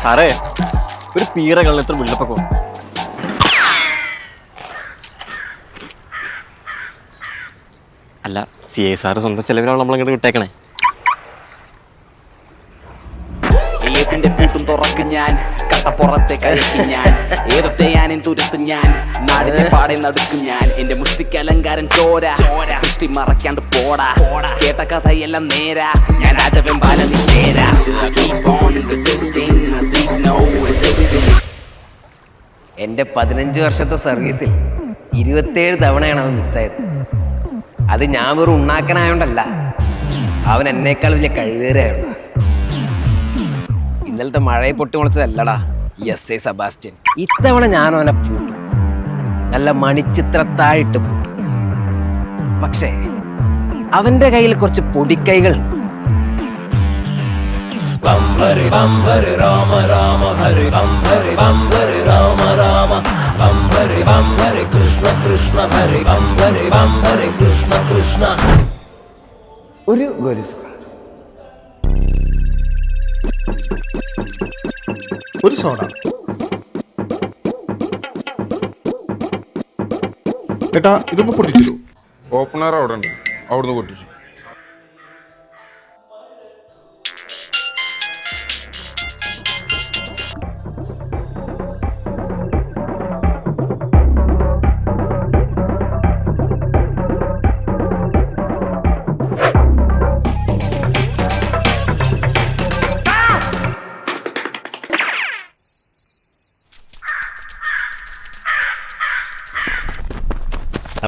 സാറേ ഒരു പീറ കള്ളിൽ എത്ര ബിൽഡപ്പൊക്കെ അല്ല CA സാറ് സ്വന്തം ചെലവിലാണ് നമ്മളിങ്ങോട്ട് വിട്ടേക്കണേ. ഏതിന്റെ കൂട്ടും തുറക്കും ഞാൻ, കട്ടപ്പുറത്തെ കഴിക്കും ഞാൻ, ഏതൊക്കെ ഞാനും തുരത്തും ഞാൻ, നാടിനെ പാടെ നടുക്കും ഞാൻ. എന്റെ മുഷ്ടിക്ക് അലങ്കാരം ചോര, ദൃഷ്ടി മറക്കാണ്ട് പോടാ, കേട്ട കഥയെല്ലാം നേരാ, ഞാൻ രാജവൻ ബാലനി ചേരാ. എൻ്റെ 15 വർഷത്തെ സർവീസിൽ 27 തവണയാണ് അവൻ മിസ്സായത്. അത് ഞാൻ വെറും ഉണ്ണാക്കനായോണ്ടല്ല, അവൻ എന്നേക്കാൾ വലിയ കഴിവേറിയായോണ്ട. ഇന്നലത്തെ മഴയെ പൊട്ടിമുളച്ചതല്ലടാ SI സെബാസ്റ്റ്യൻ. ഇത്തവണ ഞാൻ അവനെ പൂട്ടും, നല്ല മണിച്ചിത്രത്താഴിട്ട് പൂട്ടും. പക്ഷേ അവന്റെ കയ്യിൽ കുറച്ച് പൊടിക്കൈകളുണ്ട്. ഹരി ഹരി രാമ രാമ ഹരി ഹരി രാമ രാമ ഹരി കൃഷ്ണ കൃഷ്ണ ഹരി ഹരി കൃഷ്ണ കൃഷ്ണ. ഒരു ഗോലി ഒരു സോഡ. ഏട്ടാ ഇതൊന്ന് പൊട്ടിച്ചു. ഓപ്പണർ അവിടെ ഉണ്ട്, അവിടുന്ന് പൊട്ടിച്ചു.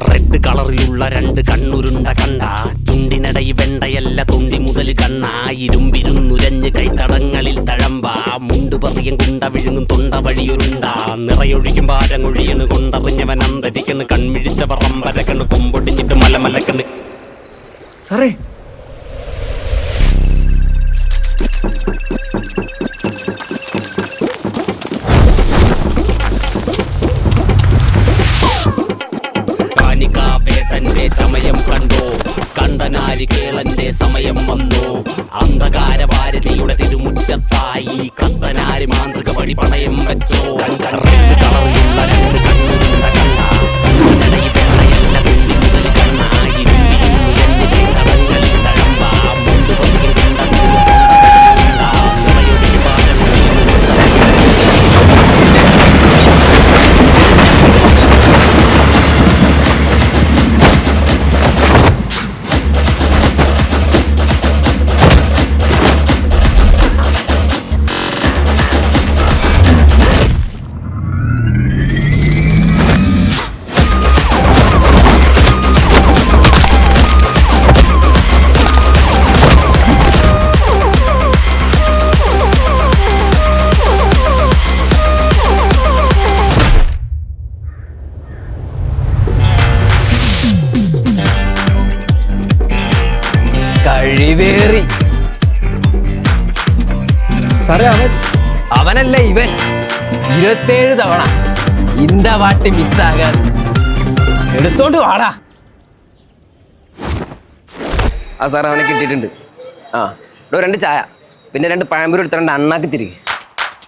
റെഡ് കളറിലുള്ള 2 കണ്ണുരുണ്ട കണ്ട, ചുണ്ടിനടയി വെണ്ടയല്ല തൊണ്ടി മുതൽ കണ്ണ, ഇരുമ്പിരുന്നുരഞ്ഞ് കൈത്തടങ്ങളിൽ തഴമ്പ, മുണ്ട് പറിയും കുണ്ട വിഴുങ്ങും തൊണ്ട വഴിയൊരുണ്ട, നിറയൊഴിക്കും പാരങ്ങൊഴിയണ് കൊണ്ടറിഞ്ഞവൻ അന്തരിക്കണ്, കൺമിഴിച്ച പറമ്പരക്കണ്, കൊമ്പൊടിഞ്ഞിട്ട് മലമലക്കണ്. സാറേ വേട്ടന്റെ ചമയം കണ്ടോ, കണ്ടനാരി കേളന്റെ സമയം വന്നോ, അന്ധകാര ഭാരതിയുടെ തിരുമുറ്റത്തായി കത്തനാരി മാന്ത്രിക വഴി പണയം വെച്ചോ. റെഡ് കളറിലുള്ള 2 കണ്ണുരുണ്ട കണ്ട, ചുണ്ടിനടയി വെണ്ടയല്ല തൊണ്ടി മുതൽ കണ്ണ, ഇരുമ്പിരുന്നുരഞ്ഞ് കൈത്തടങ്ങളിൽ തഴമ്പ, മുണ്ട് പറിയും കുണ്ട വിഴുങ്ങും തൊണ്ട വഴിയൊരുണ്ട, നിറയൊഴിക്കും പാരങ്ങൊഴിയണ് കഴിവേറി. സാറേ അവനല്ല ഇവൻ 27 തവണ ഇന്ത വാട്ടി മിസ്സാകാൻ. എടുത്തോണ്ട് വാടാ. ആ സാർ അവനെ കിട്ടിയിട്ടുണ്ട്. ആ ഇവിടെ 2 ചായ, പിന്നെ 2 പഴമ്പൂർ എടുത്ത 2 അണ്ണാക്കി തിരികെ.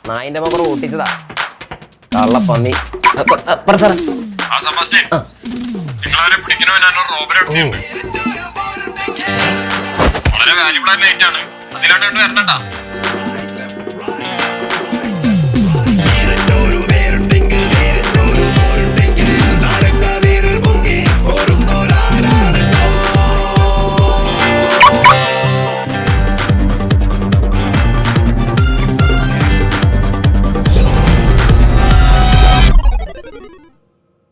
നായിന്റെ മകർ ഓട്ടിച്ചതാ കള്ളപ്പന്നി. സാറേ വളരെ വാല്യുബിൾ ആയിട്ട് ആണ്, അതിലാണ് വരണട്ടാ.